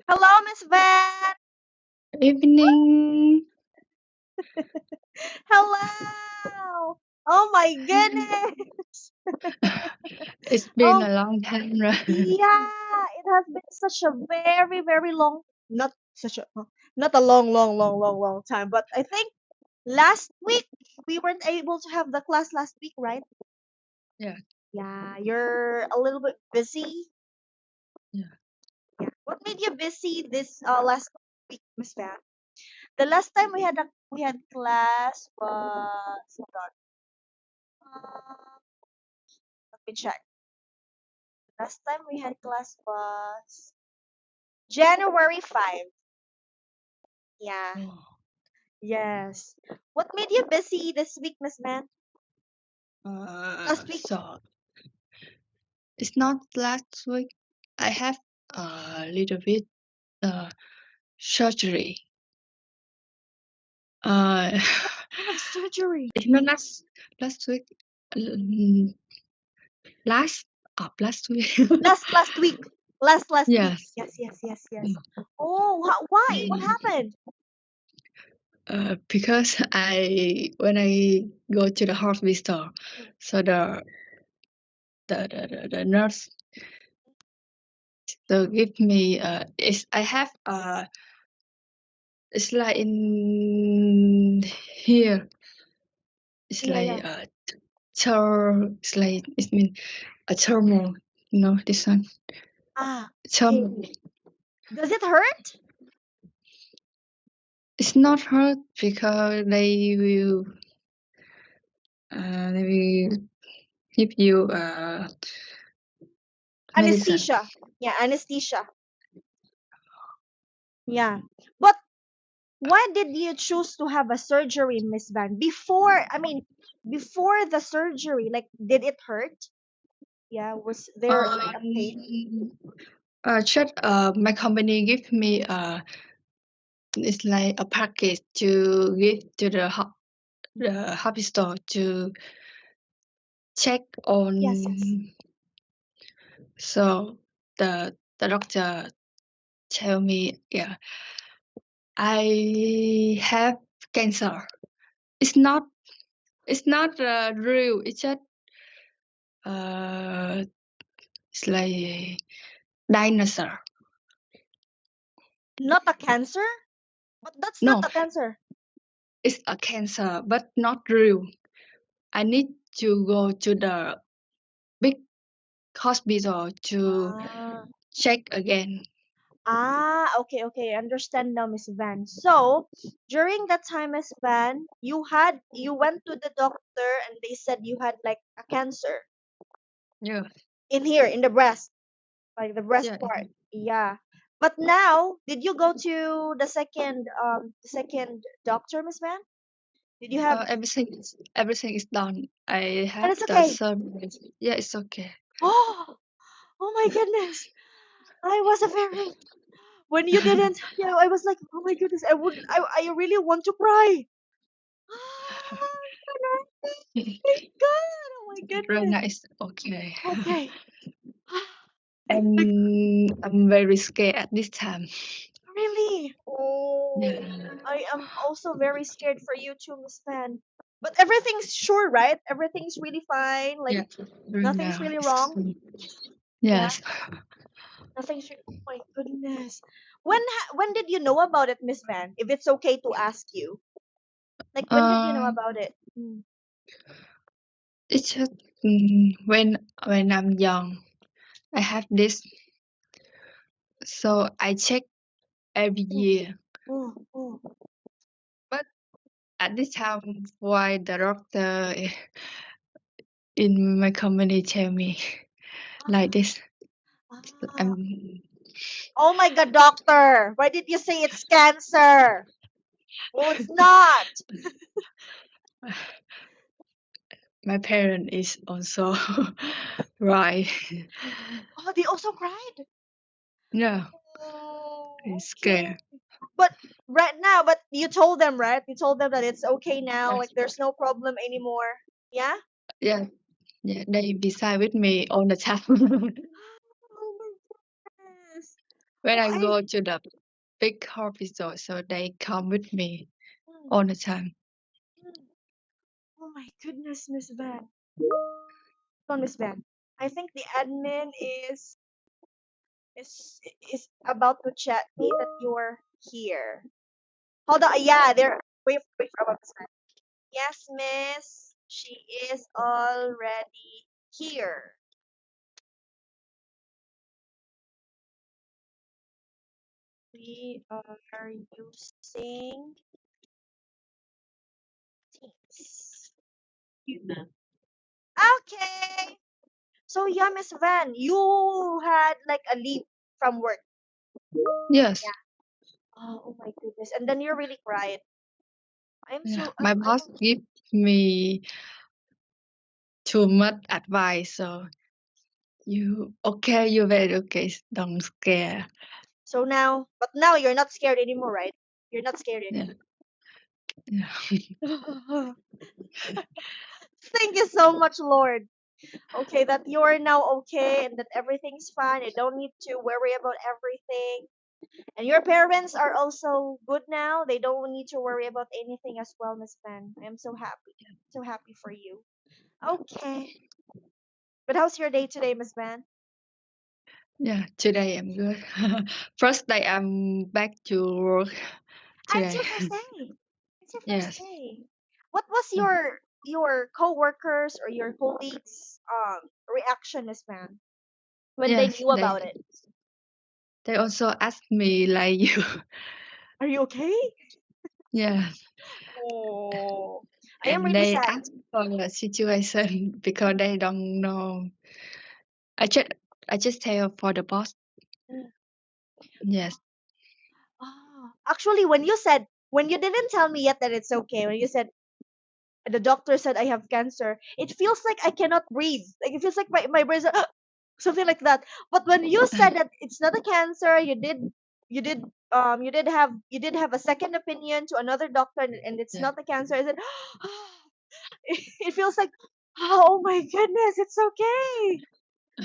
Hello, Miss Van. Evening. Hello. Oh my goodness. It's been Oh a long time, right? yeah, it has been such a very, very long, not such a, not a long, long, long, long, long time. But I think last week we weren't able to have the class last week, right? Yeah, Yeah, you're a little bit busy. yeah. Yeah. What made you busy this last week, Miss Van? The last time we had class was hold on. Let me check. Last time we had class was January 5. Yeah. Oh, Yes. What made you busy this week, Miss Man? Last week? so it's not last week. I have a little bit uh surgery. Uh, Kind of surgery. it's not last week. Mm, Last last week. Last week. Last week. Yes. Yes, yes, yes, yes. Mm. Oh, why? What happened? Because when I go to the hospital, so the nurse so give me it's I have it's like in here it's Yeah, like yeah. it's like it mean a thermal, this one Ah, okay. thermal. Does it hurt? It's not hurt because they will give you medicine. Anesthesia. Yeah, anesthesia. Yeah. But why did you choose to have a surgery, Miss Van? Before the surgery, like, did it hurt? Yeah, was there like a pain? um just my company give me it's like a package to give to the hospital to check Yes, yes. on. So the doctor tell me, yeah, I have cancer. It's not it's not real. It's just uh it's like dinosaur. Not a cancer? But that's not No, a cancer. it's a cancer, but not real. I need to go to the big hospital to Ah, check again. okay, okay. I understand now, Miss Van. So, during that time, Miss Van, you went to the doctor and they said you had like a cancer Yeah, in here in the breast, like the breast yeah. part. Yeah. But now, did you go to the second doctor, Miss Van? Did you have Everything is done. I and have it's the okay. service. Yeah, it's okay. Oh, oh my goodness. I was a very when you didn't, I was like, oh my goodness, I really want to cry. Thank God. Oh my Right goodness. now it's okay. Okay. Like, I'm very scared at this time. really? Oh, Yeah, I am also very scared for you too, Miss Fan. But everything's sure, right? Everything's really fine. Like, yeah. Right nothing's now, really wrong. Yeah, yes. nothing's. Oh my goodness. When did you know about it, Miss Van? If it's okay to ask you, like, when did you know Um, about it? Mm. it's just when I'm young, I have this, so I check every Oh, year. oh, oh. But at this time, why the doctor in my company tell me like this? Ah. Um, Oh my God, doctor. Why did you say it's cancer? Well, it's not. my parent is also right. Oh, they also cried. Yeah, Oh, he's okay. scared. But right now, but you told them, right? You told them that it's okay now, Yes. like there's no problem anymore. Yeah? Yeah, yeah, they beside with me all the time. Oh my goodness. when Oh, I go to the big hospital, so they come with me all the time. mm, oh my goodness, Miss Van. On Miss Van. I think the admin is is about to chat me that you're here. Hold on. Yeah, they're wait for about Miss Van. Yes, Miss. She is already here. We are using Teams. Okay. So yeah, Miss Van, you had like a leave from work. Yes, Yeah. Oh my goodness. And then you really cried. I'm yeah. so My I'm boss give me too much advice, so you okay, you very okay, don't scare. so now, but now you're not scared anymore, right? You're not scared Yeah, anymore. yeah, Thank you so much, Lord. Okay, that you're now okay and that everything's fine. You don't need to worry about everything. And your parents are also good now. They don't need to worry about anything as well, Miss Van. I am so happy. So happy for you. Okay. But how's your day today, Miss Van? yeah. Today I'm good. First day I'm back to work Ah, it's today. your first day. It's your first Yes. day. What was your coworkers or your colleagues' reaction, Miss Van, when they Yes, knew about it? they also asked me like you. Are you okay? Yeah, Oh, I am and really they sad. asked for the situation because they don't know. I just I just tell for the boss. Mm. Yes, Actually, when you didn't tell me yet that it's okay, when you said the doctor said I have cancer, it feels like I cannot breathe. Like it feels like my brain's like, something like that. But when you said that it's not a cancer, you did have a second opinion to another doctor and it's yeah. not a cancer. I said it feels like oh my goodness, it's okay.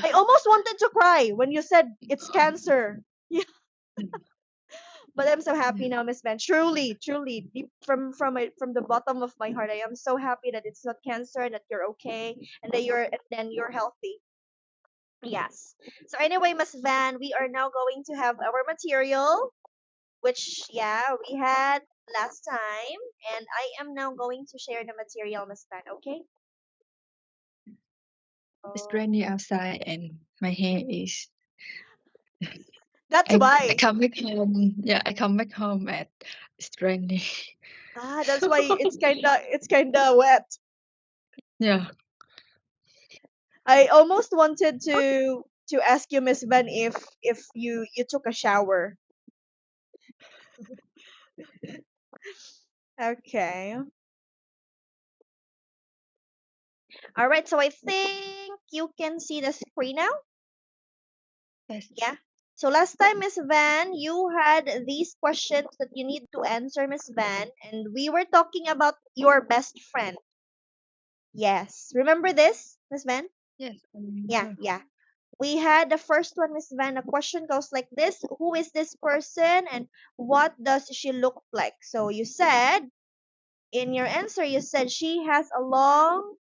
I almost wanted to cry when you said it's cancer. Yeah, but I'm so happy Yeah. now, Miss Ben. Truly, truly, deep from the bottom of my heart, I am so happy that it's not cancer and that you're okay and that you're healthy. Yes. So anyway, Miss Van, we are now going to have our material, which yeah, we had last time, and I am now going to share the material, Miss Van. Okay. It's Oh, rainy outside and my hair is. that's I why. come back home. Yeah, I come back home at it's rainy. Ah, that's why it's kinda wet. Yeah, I almost wanted to ask you, Miss Van, if you took a shower. Okay. All right. So I think you can see the screen now. yes, Yeah. So last time, Miss Van, you had these questions that you need to answer, Miss Van, and we were talking about your best friend. Yes. Remember this, Miss Van? yes. I Yeah, remember. yeah. We had the first one, Miss Van. The question goes like this: Who is this person, and what does she look like? So you said in your answer, you said she has a long.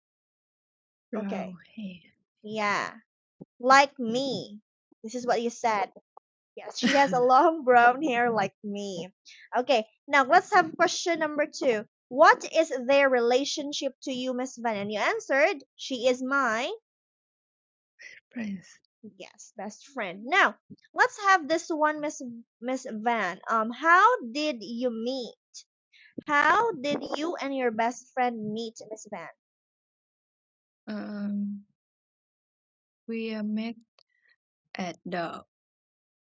Okay. Brown hair. Yeah. Like me. This is what you said. Yes, she has a long brown hair like me. Okay, now let's have question number two. What is their relationship to you, Miss Van? And you answered, she is my, Prince. yes, best friend. Now, let's have this one, Miss Van. How did you meet? How did you and your best friend meet, Miss Van? Um, we met at the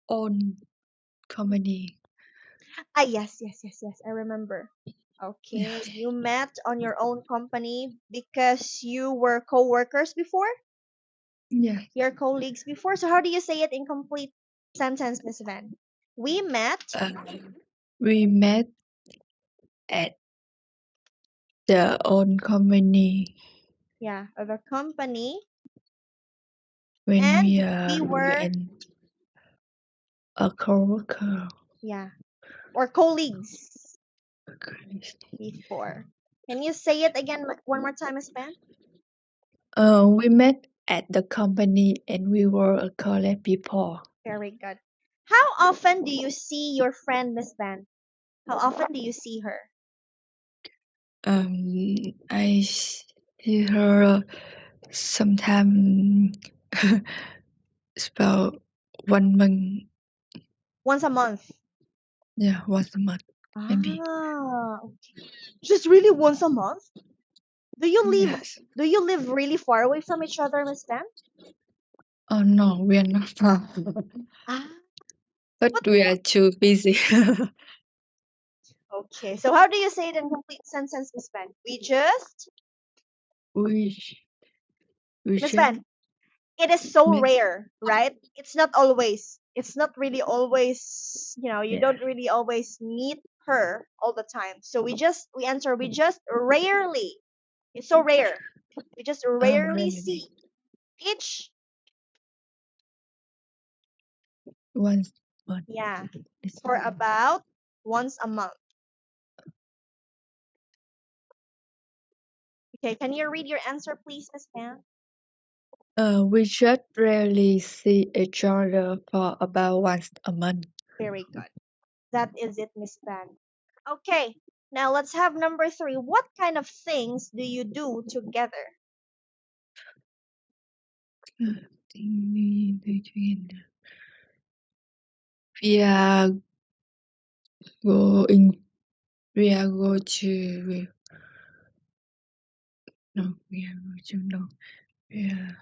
own company. Ah, yes, yes, yes, yes. I remember. Okay, Yes, you met on your own company because you were co-workers before, yes. your colleagues before. So how do you say it in complete sentence, Miss Van? We met, We met at the own company yeah, of a company, when and we we were went a coworker. Yeah. Or colleagues Okay. before. Can you say it again one more time, Miss Ben? We met at the company and we were a colleague before. Very good. How often do you see your friend, Miss Ben? How often do you see her? I see her sometime it's about 1 month. Once a month. Yeah, once a month maybe. Okay. Just really once a month? Do you live Yes. do you live really far away from each other, Miss Ben? Oh no, we are not far, Ah, but but we are too busy. okay. So how do you say it in complete sentence, Miss Ben? we we Miss just Ben, it is so met. rare, right? It's not always. It's not really always, you Yeah. don't really always meet her all the time. So we just rarely. It's so rare. We just Oh rarely really? see each, Once month. yeah, It's, for about once a month. Okay, can you read your answer, please, Miss Pam? we just rarely see each other for about once a month. Very good. That is it, Miss Pan. Okay, now let's have number three. What kind of things do you do together? We are going. We are go to. No, we are go to no. We are,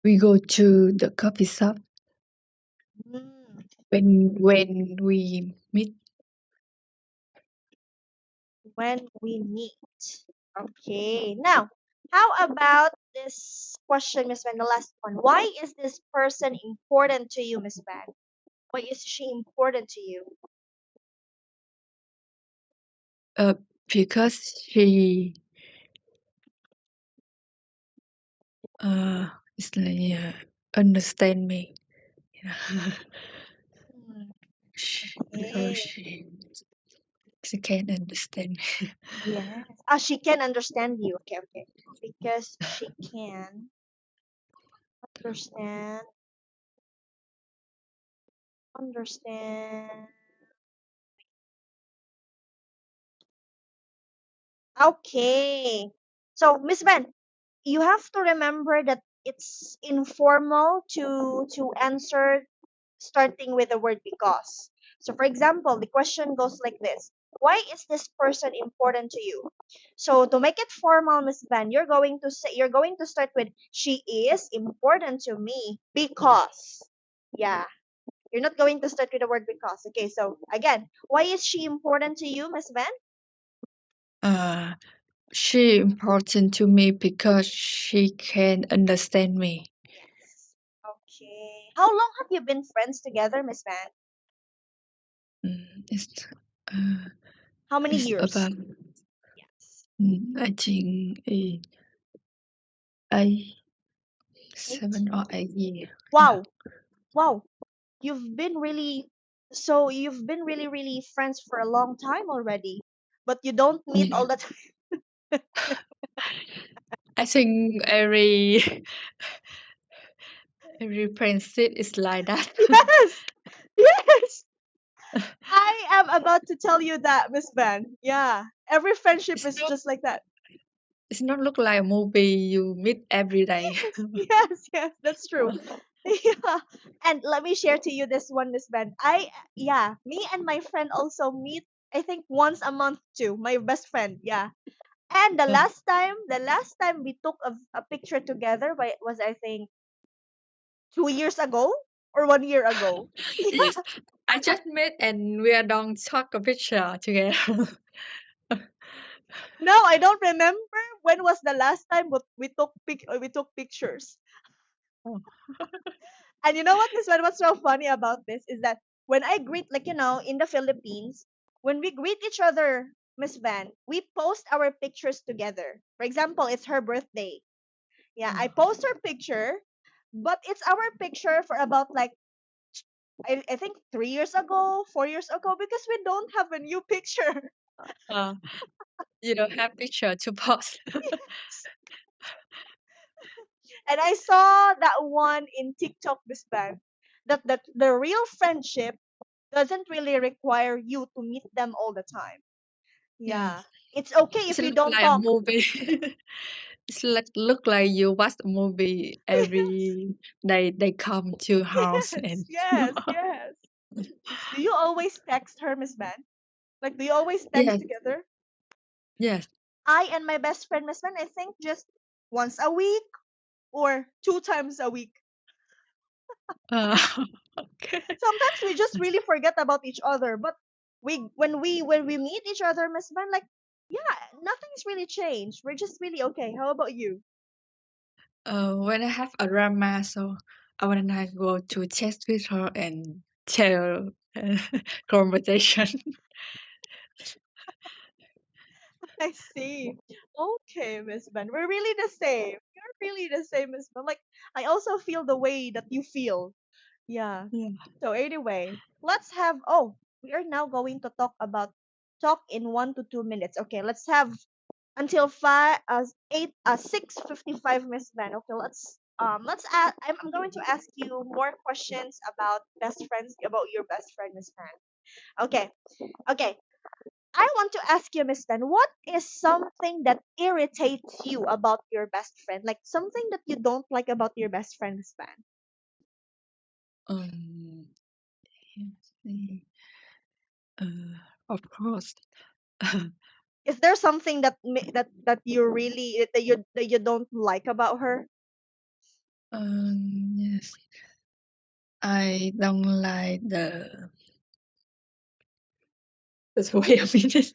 we go to the coffee shop Mm, when we meet. when we meet. Okay, now, how about this question, Miss Van, the last one? Why is this person important to you, Miss Van? Why is she important to you? Uh, because she is like understand me. Hmm, Because okay. she can understand me. Yes. Ah, she can understand you. Okay, okay. Because she can understand, understand. Okay. So, Miss Ben, you have to remember that it's informal to answer starting with the word because. So, for example, the question goes like this: why is this person important to you? So, to make it formal, Miss Ben, you're going to start with she is important to me because. Yeah, you're not going to start with the word because. Okay, so again, why is she important to you, Miss Ben? Uh, she important to me because she can understand me. Yes. Okay. How long have you been friends together, Miss Van? Mm, uh, How many it's years? about Yes. I think 8, 8. 7 or 8 years. Yeah. Wow. Wow. You've been really you've been really really friends for a long time already. But you don't meet Yeah. all the time. I think every friendship is like that. Yes. Yes. I am about to tell you that, Miss Van. Yeah. Every friendship it's is not just like that. it's not look like a movie you meet every day. Yes, yes, that's true. Yeah. And let me share to you this one, Miss Ben. Me and my friend also meet, I think once a month too. My best friend, yeah. And the last time we took a picture together was I think 2 years ago or 1 year ago. Yeah. Yes, I just met and we are don't talk a picture together. No, I don't remember when was the last time we took pictures. Oh, And you know what, Miss Van, what's so funny about this is that when I greet, like, in the Philippines, when we greet each other, Miss Van, we post our pictures together. For example, it's her birthday. Yeah, I oh, post her picture, but it's our picture for about like I think 3 years ago, 4 years ago, because we don't have a new picture. Uh, you don't have picture to post. And I saw that one in TikTok this time, that the real friendship doesn't really require you to meet them all the time. Yeah, Yeah. It's okay it's if you look don't like a talk. movie. It's like look like you watch a movie every day. They come to house Yes, and yes, yes. Do you always text her, Miss Van? Like, do you always text yes, together? yes. I and my best friend, Miss Van, I think just once a week or 2 times a week. Uh, okay. Sometimes we just really forget about each other, but when we meet each other, Miss Van, like, yeah, nothing's really changed. We're just really okay. How about you? When I have a drama, so I wanna go to chat with her and tell conversation. I see. Okay, Miss Ben. We're really the same. You're really the same, Miss Ben. Like, I also feel the way that you feel. Yeah. Yeah. So anyway, let's have we are now going to talk in 1 to 2 minutes. Okay, let's have until 6:55, Miss Ben. Okay, let's ask I'm going to ask you more questions about best friends, about your best friend, Miss Ben. Okay. Okay. I want to ask you, Miss Ben, what is something that irritates you about your best friend? Like something that you don't like about your best friend, Miss Ben? Um, let's see. Of course. Is there something that you really that you don't like about her? Yes. I don't like the way of it.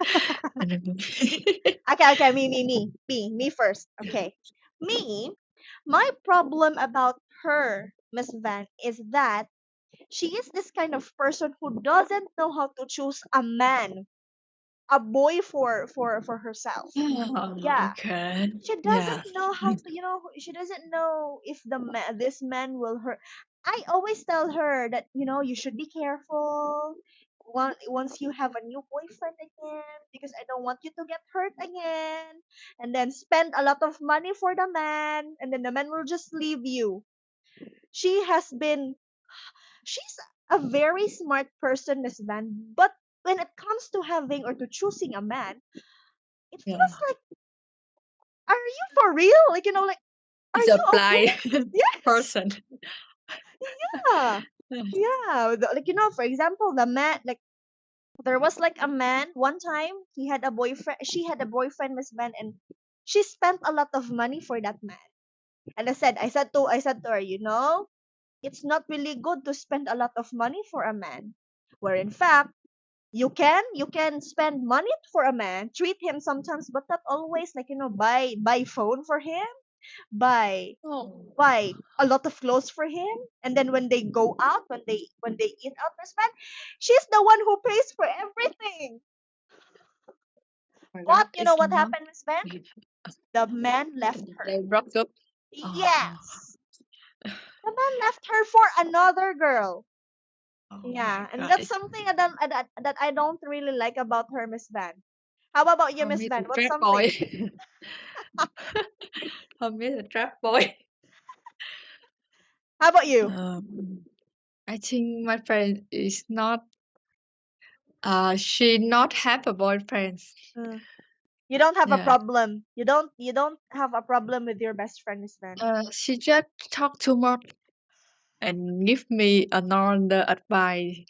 I don't know. Okay, okay, me first. Okay, me. My problem about her, Miss Van, is that she is this kind of person who doesn't know how to choose a boy for herself. Yeah, Okay. she Yeah. doesn't know how to, she doesn't know if this man will hurt. I always tell her that, you should be careful once you have a new boyfriend again, because I don't want you to get hurt again, and then spend a lot of money for the man, and then the man will just leave you. she has been she's a very smart person, Miss Van, but when it comes to having or to choosing a man, it Yeah. feels like, are you for real? Like, like, are It's a you okay? blind Yes. person. Yeah. Yeah. Like, for example, the man, like, there was like a man one time, she had a boyfriend, Miss Ben, and she spent a lot of money for that man. And I said to her, it's not really good to spend a lot of money for a man. Where in fact, you can spend money for a man, treat him sometimes, but not always, like, buy phone for him, buy Oh buy a lot of clothes for him, and then when they go out, when they eat out, Miss Van, she's the one who pays for everything. my But God, you know it's what not. happened, Miss Van? The man left her. They broke up. Oh, Yes, the man left her for another girl. oh my Yeah, and God, that's it's something that I don't really like about her, Miss Van. How about you, for Miss me the Van? What's trap boy. something? For me the trap boy. How about you? I think my friend is not. She not have a boyfriend. Uh, you don't have a Yeah. problem. You don't have a problem with your best friend, Miss Van. She just talk too much and give me another advice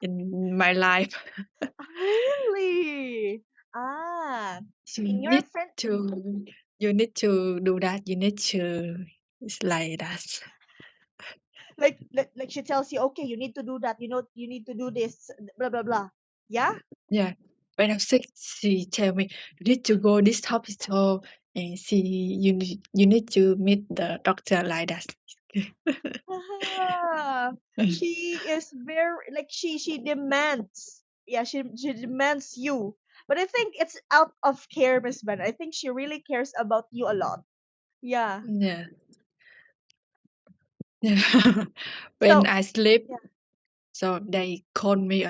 in my life. Really? Ah, You in your need friend, to you need to do that. You need to it's like that. like she tells you, okay, you need to do that. You need to do this. Blah blah blah. Yeah. Yeah. When I'm sick, she tell me you need to go this hospital and see you need to meet the doctor like that. Ah, she is very, like, she demands. Yeah, she demands you. But I think it's out of care, Miss Ben. I think she really cares about you a lot. Yeah. Yeah. Yeah. When So I sleep, yeah. so they call me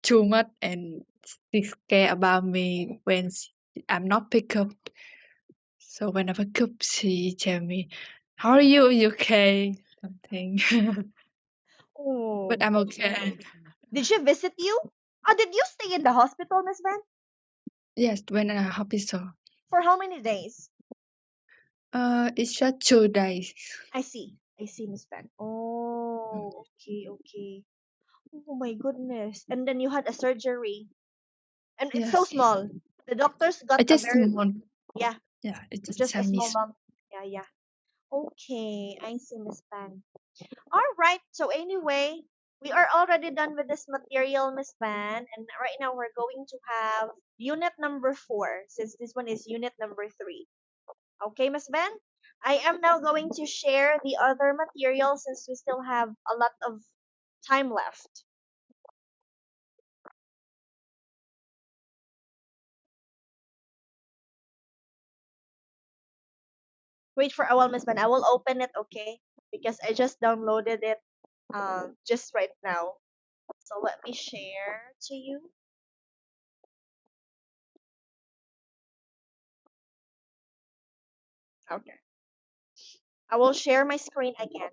too much and they care about me when I'm not pick up. So when I pick up, she tell me, "How are you? You okay?" Something. Oh, But I'm okay. did she visit you? Oh, did you stay in the hospital, Miss Van? Yes, when I hospital. For how many days? It's just 2 days. I see. I see, Miss Van. Oh, okay, okay. Oh my goodness. And then you had a surgery. And it's so Yes, small. The doctors got I a just very, want. yeah, Yeah, it's a just a small Chinese. lump. Yeah, yeah. Okay, I see, Miss Van. All right. So anyway, we are already done with this material, Miss Van, and right now we're going to have unit number 4, since this one is unit number 3. Okay, Miss Van? I am now going to share the other material since we still have a lot of time left. Wait for a while, Miss Van. I will open it, okay? Because I just downloaded it just right now. So let me share to you. Okay. I will share my screen again.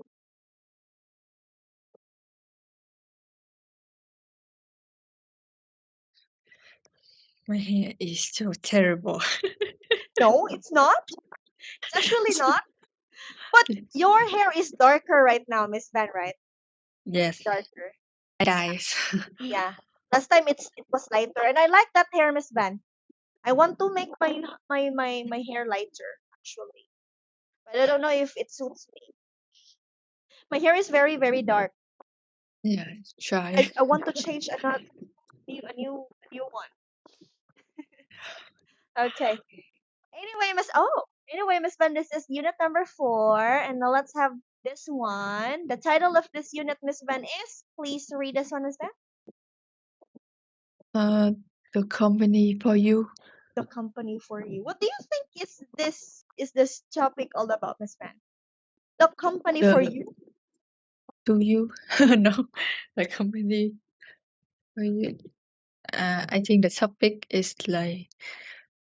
My hair is so terrible. No, it's not. It's actually not. But your hair is darker right now, Miss Van, right? Yes, Darker. guys. Yeah. Last time it was lighter, and I like that hair, Miss Van. I want to make my hair lighter actually, but I don't know if it suits me. My hair is very very dark. Yeah, try. I want to change another a new one. Okay. Anyway, Miss Van, this is unit number 4, and now let's have this one. The title of this unit, Miss Van, is, please read this one, Miss Van. Uh, the company for you. The company for you. What do you think is this topic all about, Miss Van? The company for The you. to you. No, the company for you. I think the topic is like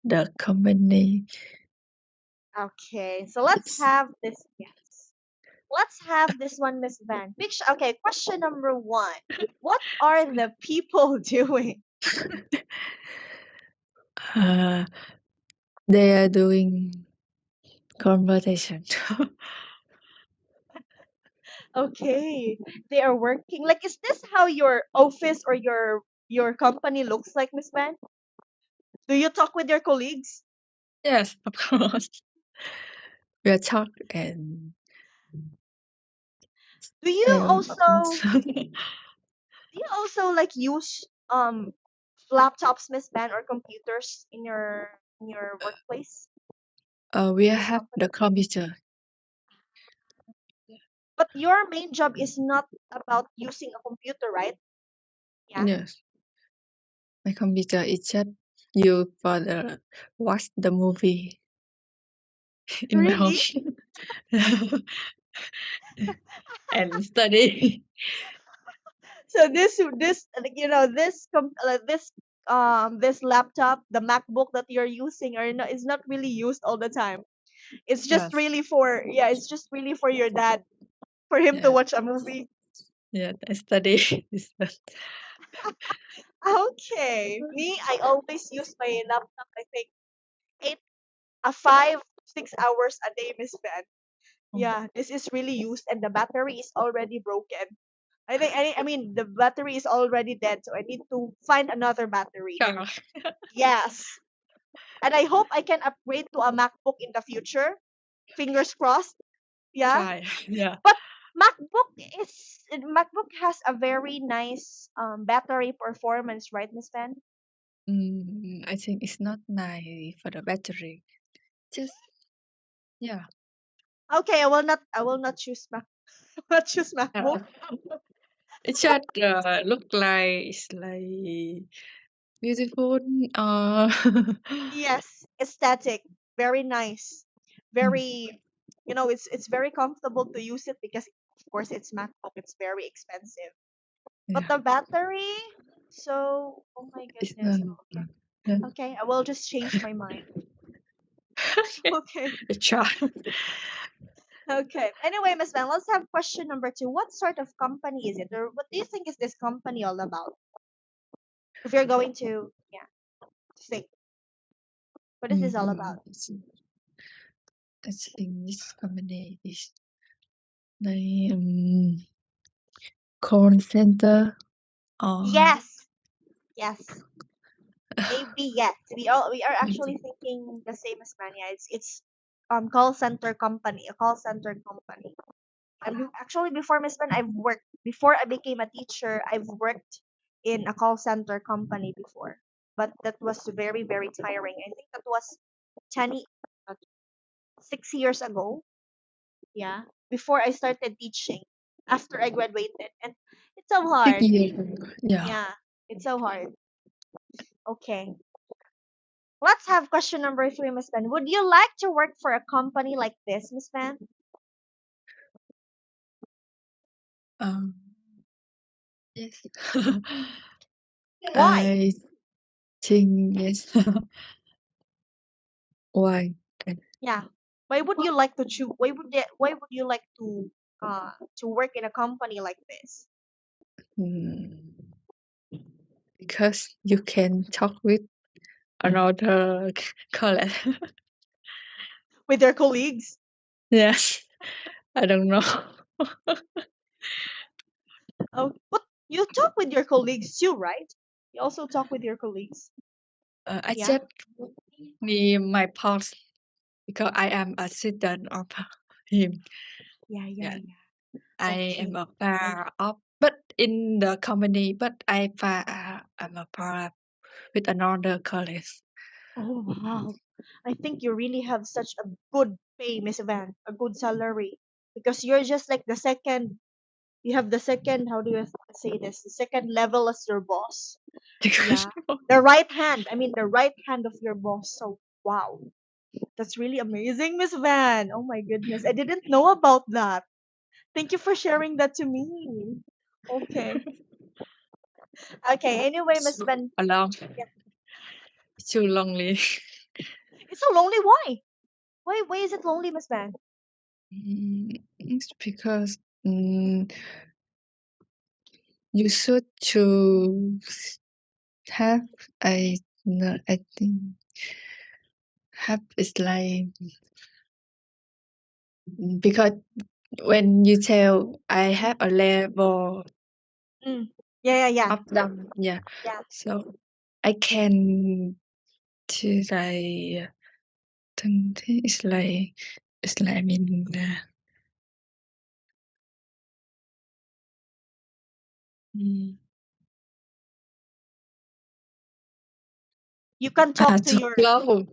the company. Okay, so let's It's have this. Yes, let's have this one, Miss Van. Which okay, question number 1. What are the people doing? uh, they are doing conversation. Okay, they are working. Like, is this how your office or your company looks like, Miss Van? Do you talk with your colleagues? Yes, of course. We are talk and Do you tell. also like use laptops, Miss Van, or computers in your workplace, We in your have company? the computer. But your main job is not about using a computer, right? Yeah. Yes, my computer is just used for the watch the movie in my Really? house and study. So this like, this laptop, the MacBook that you're using, or is not really used all the time. It's just Yes, really for, yeah, it's just really for your dad, for him to yes, watch a movie. yes. I study. Okay. Me, I always use my laptop, I think 8 5 6 hours a day, Miss Ben. Oh, Yeah, this is really used and the battery is already broken. I mean the battery is already dead, so I need to find another battery. yeah. Yes. And I hope I can upgrade to a MacBook in the future. Fingers crossed. Yeah. Try. Yeah. But MacBook has a very nice battery performance, right, Miss Fan? I think it's not nice for the battery. Just yeah. Okay, I will not choose Mac not choose Uh, MacBook. it just look like it's like beautiful. Uh, Yes, aesthetic. Very nice. mm, Very. it's very comfortable to use it because of course it's MacBook. It's very expensive. But Yeah. the battery, so oh my It's goodness. Okay. yeah. Okay, I will just change my mind. Okay. I try. Okay. Anyway, Miss Van, let's have question number 2. What sort of company is it, or what do you think is this company all about? If you're going to, yeah, think, what is this all about? I think this company is the call center or Yes, yes, maybe yes. We are actually thinking the same as Mania. It's call center company, a call center company. Actually, before Miss Van, before I became a teacher. I've worked in a call center company before, but that was very very tiring. I think that was 10 uh, 6 years ago. Yeah, before I started teaching after I graduated, and it's so six hard. years ago. Yeah. Yeah, it's so hard. Okay, let's have question number 3, Miss Van. Would you like to work for a company like this, Miss Van? Um, yes. Why? I think yes. Why? Yeah. Why would you like to choose? Why would you like to work in a company like this Hmm, because you can talk with another colleague. with your colleagues? Yes. I don't know. Oh, but you talk with your colleagues too, right? You also talk with your colleagues. I Yeah. just need my pulse because I am a student of him. Yeah, yeah, Yeah. yeah. I am Okay. a part of, but in the company, but I'm a part with another colleague. Oh wow. I think you really have such a good pay, Miss Van, a good salary. Because you're just like the second you have the second, how do you say this? The second level as your boss. Because Yeah. The right hand. I mean the right hand of your boss. So wow. That's really amazing, Miss Van. Oh my goodness. I didn't know about that. Thank you for sharing that to me. Okay. Okay. Anyway, Miss so Van, along, yeah. too lonely. It's so lonely. Why? Why is it lonely, Miss Van? It's because you should to have a no, I think have is like because when you tell I have a level Mm. Yeah, yeah, yeah. up down, yeah. Yeah. So I can to like think it's like I mean mm, You can talk to to your glow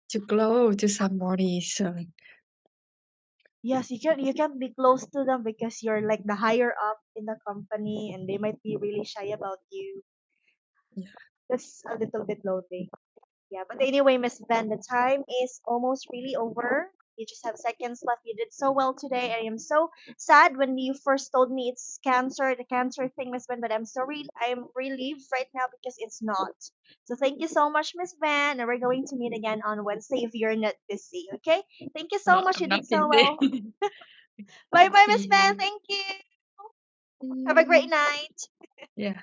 to glow to somebody. So yes, you can be close to them because you're like the higher up in the company and they might be really shy about you. yeah. That's a little bit lonely. Yeah, but anyway, Miss Ben, the time is almost really over. You just have seconds left. You did so well today. I am so sad when you first told me it's cancer, the cancer thing, Miss Ben, but I am relieved right now because it's not. So thank you so much, Miss Van, and we're going to meet again on Wednesday if you're not busy. Okay? Thank you so No, much. I'm You not did so busy. well. Bye bye, Miss See Van. you. Thank you. Have a great night. Yeah.